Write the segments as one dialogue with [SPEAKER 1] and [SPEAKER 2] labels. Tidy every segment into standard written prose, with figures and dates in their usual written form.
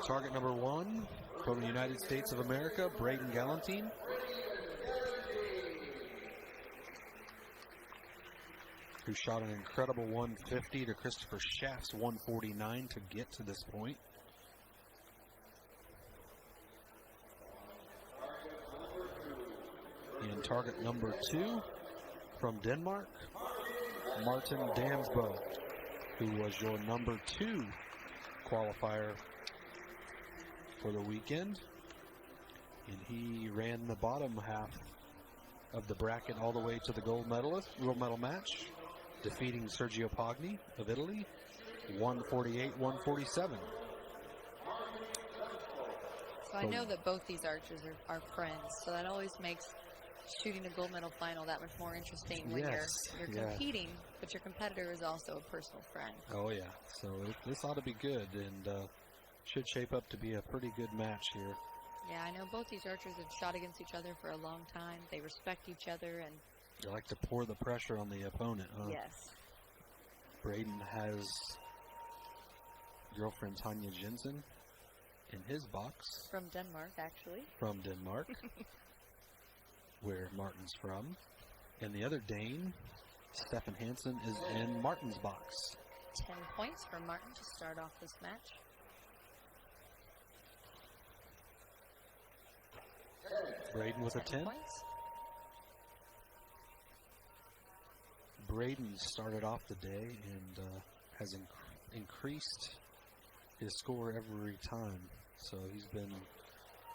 [SPEAKER 1] target number 1 from the United States of America, Braden Gellenthien. Who shot an incredible 150 to Christopher Schaff's 149 to get to this point. And target number 2 from Denmark, Martin Damsbo, who was your number 2 qualifier for the weekend. And he ran the bottom half of the bracket all the way to the gold medal match, defeating Sergio Pagni of Italy, 148-147.
[SPEAKER 2] So I know that both these archers are friends, so that always makes shooting a gold medal final that much more interesting when you're competing, but your competitor is also a personal friend.
[SPEAKER 1] Oh yeah, so this ought to be good, and should shape up to be a pretty good match here.
[SPEAKER 2] Yeah, I know both these archers have shot against each other for a long time. They respect each other, and
[SPEAKER 1] they like to pour the pressure on the opponent, huh?
[SPEAKER 2] Yes.
[SPEAKER 1] Braden has girlfriend Tanya Jensen in his box.
[SPEAKER 2] From Denmark, actually.
[SPEAKER 1] From Denmark, where Martin's from. And the other Dane, Stefan Hansen, is in Martin's box.
[SPEAKER 2] 10 points for Martin to start off this match.
[SPEAKER 1] Braden with a 10.
[SPEAKER 2] Points.
[SPEAKER 1] Braden started off the day and has increased his score every time. So he's been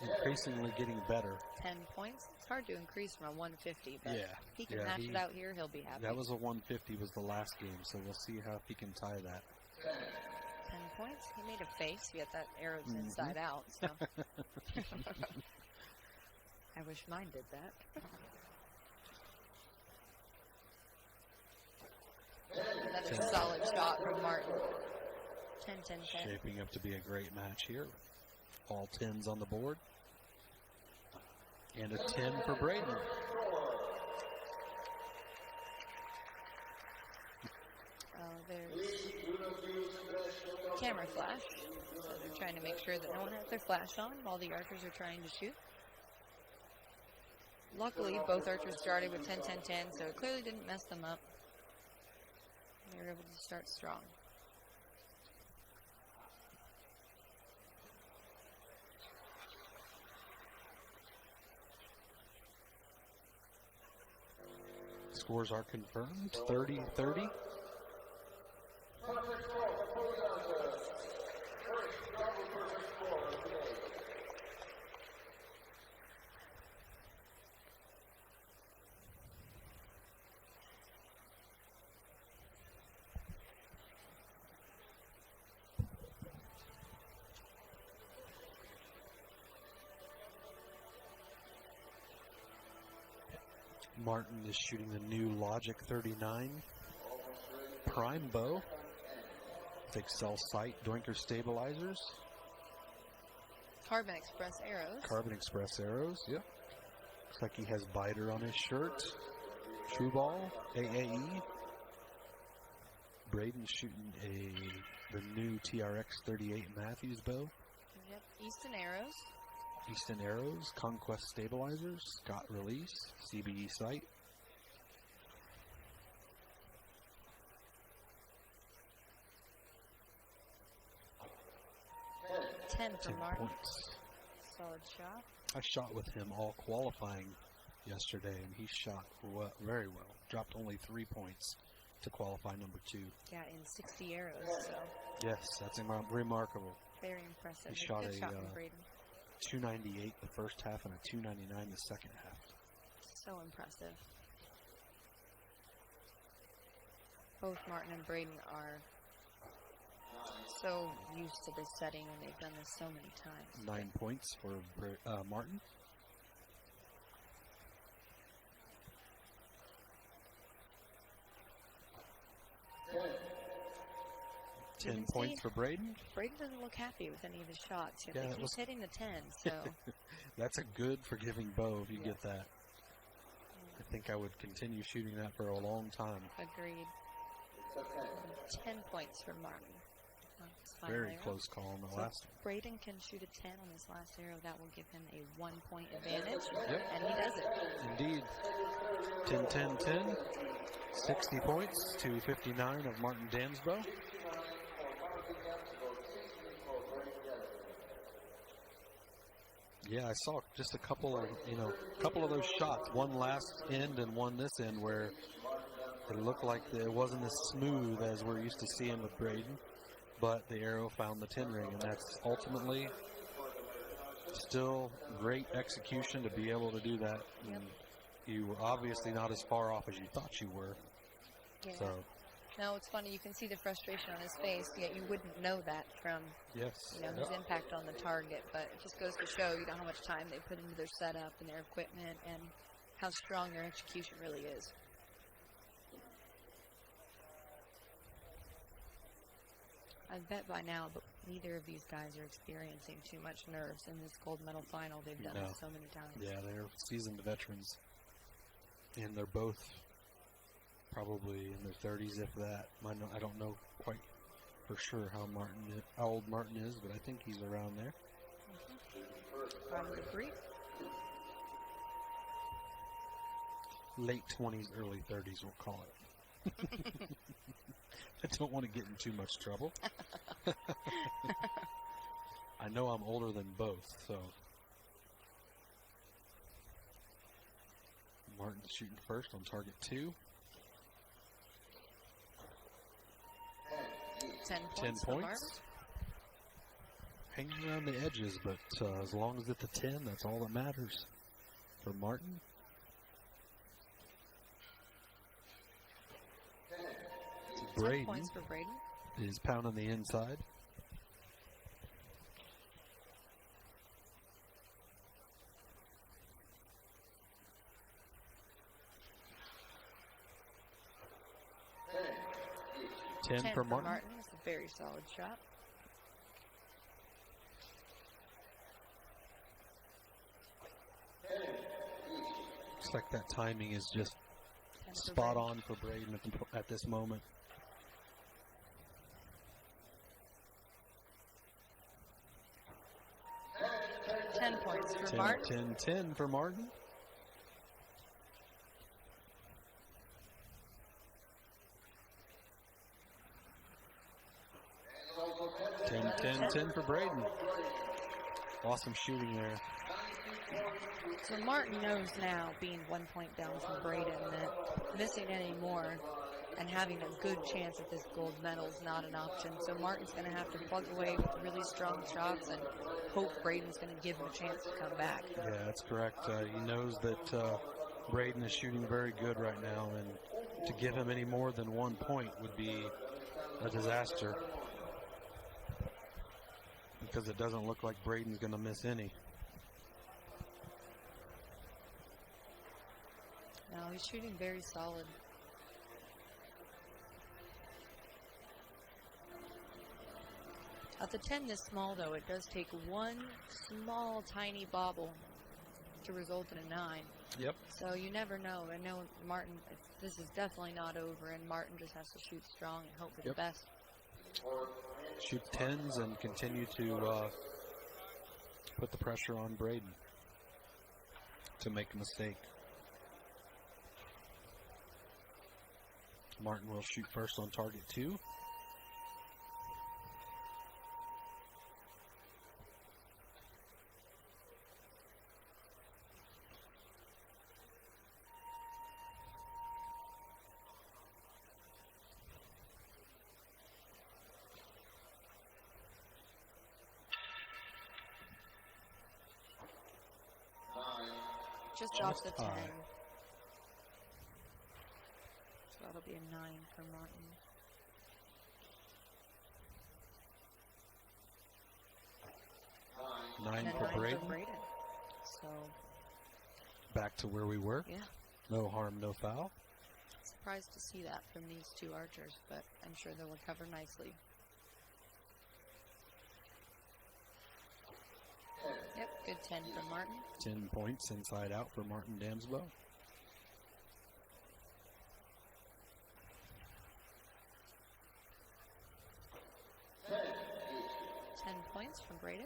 [SPEAKER 1] increasingly getting better.
[SPEAKER 2] 10 points. It's hard to increase from a 150, but
[SPEAKER 1] yeah,
[SPEAKER 2] if he can hash it out here, he'll be happy.
[SPEAKER 1] That was a 150 was the last game, so we'll see how he can tie that.
[SPEAKER 2] 10 points. He made a face, yet that arrow's inside out. So. I wish mine did that. Another solid shot from Martin. 10-10-10.
[SPEAKER 1] Shaping up to be a great match here. All 10s on the board. And a 10 for Braden.
[SPEAKER 2] There's camera flash. So they're trying to make sure that no one has their flash on while the archers are trying to shoot. Luckily, both archers started with 10-10-10, so it clearly didn't mess them up. They were able to start strong.
[SPEAKER 1] Scores are confirmed, 30-30. Martin is shooting the new Logic 39 Prime bow. Takes cell sight, Doinker stabilizers.
[SPEAKER 2] Carbon Express arrows.
[SPEAKER 1] Carbon Express arrows, yep. Looks like he has biter on his shirt. True ball, AAE. Braden shooting the new TRX 38 Matthews bow.
[SPEAKER 2] Yep, Easton arrows.
[SPEAKER 1] Easton arrows, Conquest stabilizers, Scott release, CBE sight.
[SPEAKER 2] Ten for Martin.
[SPEAKER 1] Points.
[SPEAKER 2] Solid shot.
[SPEAKER 1] I shot with him all qualifying yesterday, and he shot very well. Dropped only 3 points to qualify number 2.
[SPEAKER 2] Yeah, in 60 arrows. So.
[SPEAKER 1] Yes, that's remarkable.
[SPEAKER 2] Very impressive.
[SPEAKER 1] He shot
[SPEAKER 2] Good
[SPEAKER 1] a
[SPEAKER 2] shot from Braden.
[SPEAKER 1] 298 the first half and a 299 the second half.
[SPEAKER 2] So impressive. Both Martin and Braden are so used to this setting, and they've done this so many times.
[SPEAKER 1] 9 points for Martin. Ten points for Braden.
[SPEAKER 2] Braden doesn't look happy with any of his shots. Yet
[SPEAKER 1] Yeah,
[SPEAKER 2] he's hitting the 10, so.
[SPEAKER 1] That's a good forgiving bow if you get that. I think I would continue shooting that for a long time.
[SPEAKER 2] Agreed. 10 points for Martin.
[SPEAKER 1] Very close call on the last one.
[SPEAKER 2] Braden can shoot a 10 on this last arrow. That will give him a 1-point advantage.
[SPEAKER 1] Yep.
[SPEAKER 2] And he does it.
[SPEAKER 1] Indeed. 10-10-10. 60 points to 59 of Martin Damsbo. Yeah, I saw just a couple of those shots, one last end and one this end, where it looked like it wasn't as smooth as we're used to seeing with Braden, but the arrow found the 10 ring, and that's ultimately still great execution to be able to do that.
[SPEAKER 2] Yep.
[SPEAKER 1] And you were obviously not as far off as you thought you were.
[SPEAKER 2] Yeah.
[SPEAKER 1] So.
[SPEAKER 2] No, it's funny. You can see the frustration on his face, yet you wouldn't know that from his impact on the target. But it just goes to show, how much time they put into their setup and their equipment and how strong their execution really is. I bet by now, but neither of these guys are experiencing too much nerves in this gold medal final. They've done it so many times.
[SPEAKER 1] Yeah, they're seasoned veterans, and they're both probably in their 30s, if that. I don't know quite for sure how old Martin is, but I think he's around there.
[SPEAKER 2] Probably brief.
[SPEAKER 1] Late 20s, early 30s, we'll call it. I don't want to get in too much trouble. I know I'm older than both, so. Martin's shooting first on target 2.
[SPEAKER 2] 10 points.
[SPEAKER 1] Hanging around the edges, but as long as it's a 10, that's all that matters for Martin. Braden
[SPEAKER 2] 10 points for Braden.
[SPEAKER 1] Is pounding the inside. Ten for Martin.
[SPEAKER 2] It's a very solid shot.
[SPEAKER 1] Looks like that timing is just spot on for Braden at this moment.
[SPEAKER 2] 10 points for Martin.
[SPEAKER 1] 10 for Martin. Ten for Braden. Awesome shooting there.
[SPEAKER 2] So Martin knows now, being 1 point down from Braden, that missing any more and having a good chance at this gold medal is not an option. So Martin's going to have to plug away with really strong shots and hope Braden's going to give him a chance to come back.
[SPEAKER 1] Yeah, that's correct. He knows that Braden is shooting very good right now, and to give him any more than 1 point would be a disaster, because it doesn't look like Braden's going to miss any.
[SPEAKER 2] No, he's shooting very solid. At the 10 this small, though, it does take one small, tiny bobble to result in a 9.
[SPEAKER 1] Yep.
[SPEAKER 2] So you never know. I know Martin, this is definitely not over, and Martin just has to shoot strong and hope for the best.
[SPEAKER 1] Shoot 10s and continue to put the pressure on Braden to make a mistake. Martin will shoot first on target 2.
[SPEAKER 2] Just off the 10. So that'll be a 9 for Martin.
[SPEAKER 1] 9 for Braden.
[SPEAKER 2] So
[SPEAKER 1] back to where we were.
[SPEAKER 2] Yeah.
[SPEAKER 1] No harm, no foul.
[SPEAKER 2] Surprised to see that from these two archers, but I'm sure they'll recover nicely. Yep, good 10 for Martin.
[SPEAKER 1] 10 points inside out for Martin Damsbo.
[SPEAKER 2] Braden.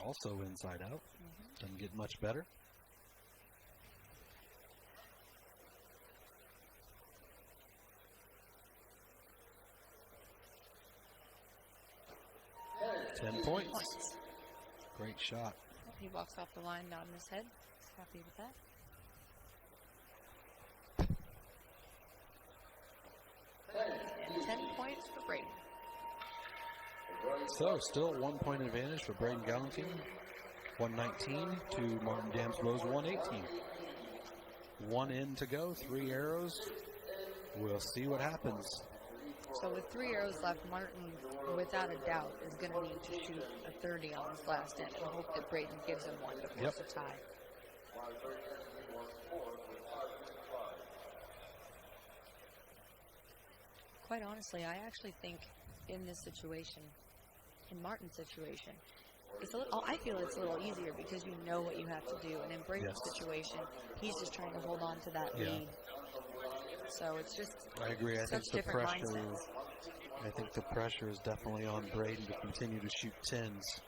[SPEAKER 1] Also inside out. Doesn't get much better. Ten points. Great shot.
[SPEAKER 2] He walks off the line, nodding his head. He's happy with that. And 10 points for Braden.
[SPEAKER 1] So, still 1 point advantage for Braden Gellenthien. 119 to Martin Damsbo's 118. 1 in to go, 3 arrows. We'll see what happens.
[SPEAKER 2] So with 3 arrows left, Martin, without a doubt, is going to need to shoot a 30 on this last end and hope that Braden gives him one to force a tie. Quite honestly, I actually think in this situation, in Martin's situation, it's a little, I feel it's a little easier because you know what you have to do. And in Braden's situation, he's just trying to hold on to that lead. So it's just
[SPEAKER 1] I agree. I think the
[SPEAKER 2] different
[SPEAKER 1] pressure.
[SPEAKER 2] mindsets.
[SPEAKER 1] I think the pressure is definitely on Braden to continue to shoot 10s.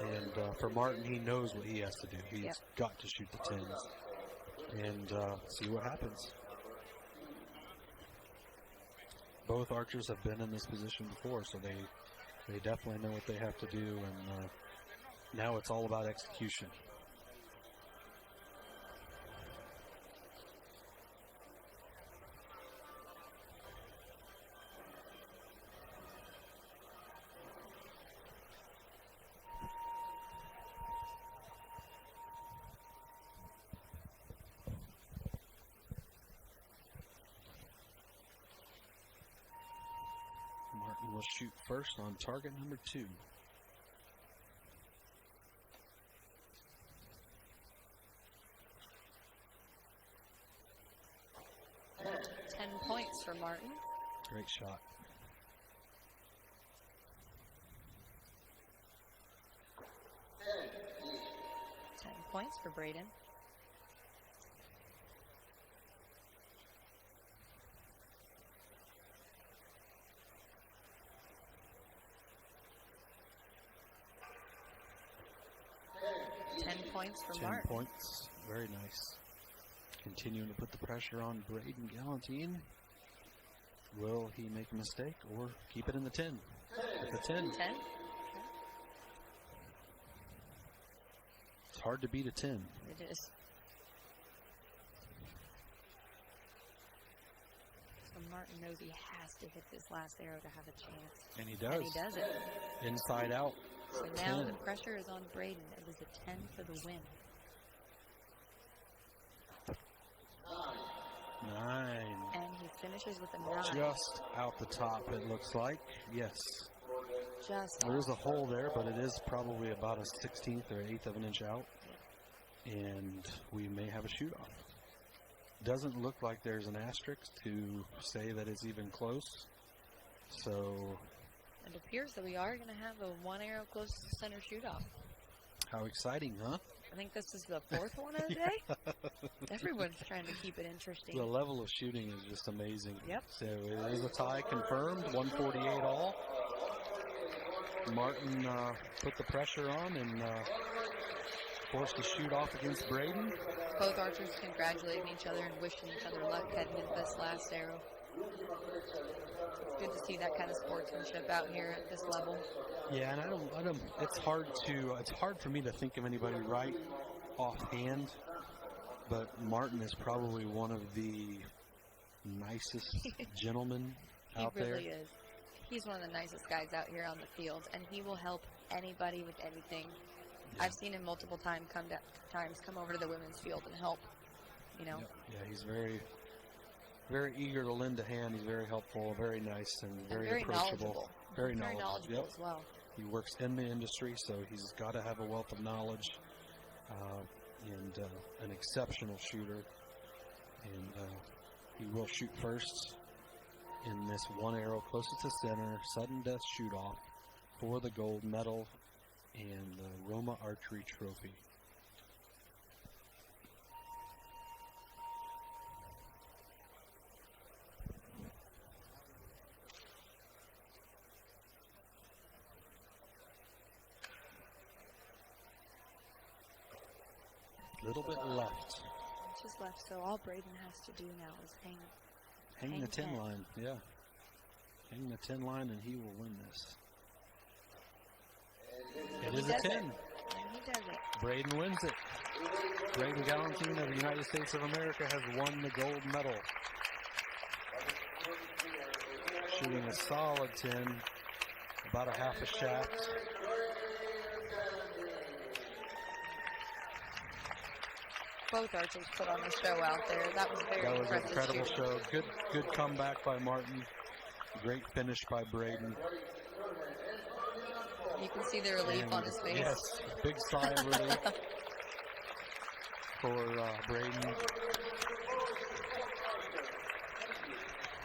[SPEAKER 1] And for Martin, he knows what he has to do. He's got to shoot the 10s and see what happens. Both archers have been in this position before, so they definitely know what they have to do. And now it's all about execution. Martin will shoot first on target number 2.
[SPEAKER 2] Points for Martin.
[SPEAKER 1] Great shot.
[SPEAKER 2] Points for Braden. Points for
[SPEAKER 1] 10
[SPEAKER 2] Martin.
[SPEAKER 1] points. Very nice. Continuing to put the pressure on Braden Gellenthien. Will he make a mistake or keep it in the 10? At the 10.
[SPEAKER 2] 10?
[SPEAKER 1] It's hard to beat a 10.
[SPEAKER 2] It is. So Martin knows he has to hit this last arrow to have a chance.
[SPEAKER 1] And he does.
[SPEAKER 2] And he does it.
[SPEAKER 1] Inside out.
[SPEAKER 2] So now
[SPEAKER 1] 10.
[SPEAKER 2] the pressure is on Braden. It was a 10 for the win.
[SPEAKER 1] 9.
[SPEAKER 2] And he finishes with a 9.
[SPEAKER 1] Just out the top, it looks like. Yes.
[SPEAKER 2] Just
[SPEAKER 1] There is a hole there, but it is probably about a 16th or 1/8 of an inch out. And we may have a shoot-off. Doesn't look like there's an asterisk to say that it's even close. So
[SPEAKER 2] it appears that we are going to have a 1 arrow close to the center shoot-off.
[SPEAKER 1] how exciting, huh?
[SPEAKER 2] I think this is the 4th one of the day. Everyone's trying to keep it interesting.
[SPEAKER 1] The level of shooting is just amazing.
[SPEAKER 2] Yep.
[SPEAKER 1] So it is a tie confirmed, 148 all. Martin put the pressure on and forced a shoot off against Braden.
[SPEAKER 2] Both archers congratulating each other and wishing each other luck heading into this last arrow. It's good to see that kind of sportsmanship out here at this level.
[SPEAKER 1] Yeah, and I don't. It's hard for me to think of anybody right offhand, but Martin is probably one of the nicest gentlemen out there.
[SPEAKER 2] He really is. He's one of the nicest guys out here on the field, and he will help anybody with anything.
[SPEAKER 1] Yeah.
[SPEAKER 2] I've seen him multiple times come over to the women's field and help. You know.
[SPEAKER 1] Yep. Yeah, he's very, very eager to lend a hand. He's very helpful, very nice, and very approachable.
[SPEAKER 2] Knowledgeable.
[SPEAKER 1] Very
[SPEAKER 2] knowledgeable
[SPEAKER 1] Yep.
[SPEAKER 2] as well.
[SPEAKER 1] He works in the industry, so he's got to have a wealth of knowledge and an exceptional shooter. And he will shoot first in this 1 arrow closest to center, sudden death shoot off for the gold medal and the Roma Archery Trophy. Little bit left.
[SPEAKER 2] Just left, so all Braden has to do now is
[SPEAKER 1] Hang the 10
[SPEAKER 2] 10.
[SPEAKER 1] line, yeah. Hang the 10 line and he will win this. It
[SPEAKER 2] He
[SPEAKER 1] is a
[SPEAKER 2] does
[SPEAKER 1] 10.
[SPEAKER 2] And he does it.
[SPEAKER 1] Braden wins it. Braden Gellenthien of the United States of America has won the gold medal. Shooting a solid 10, about a half a shaft.
[SPEAKER 2] Both archers put on the show out there. That was very
[SPEAKER 1] That was an
[SPEAKER 2] impressive
[SPEAKER 1] incredible
[SPEAKER 2] shooting.
[SPEAKER 1] show. Good comeback by Martin. Great finish by Braden.
[SPEAKER 2] You can see the relief
[SPEAKER 1] And
[SPEAKER 2] on his face.
[SPEAKER 1] yes, big sigh of relief for Braden.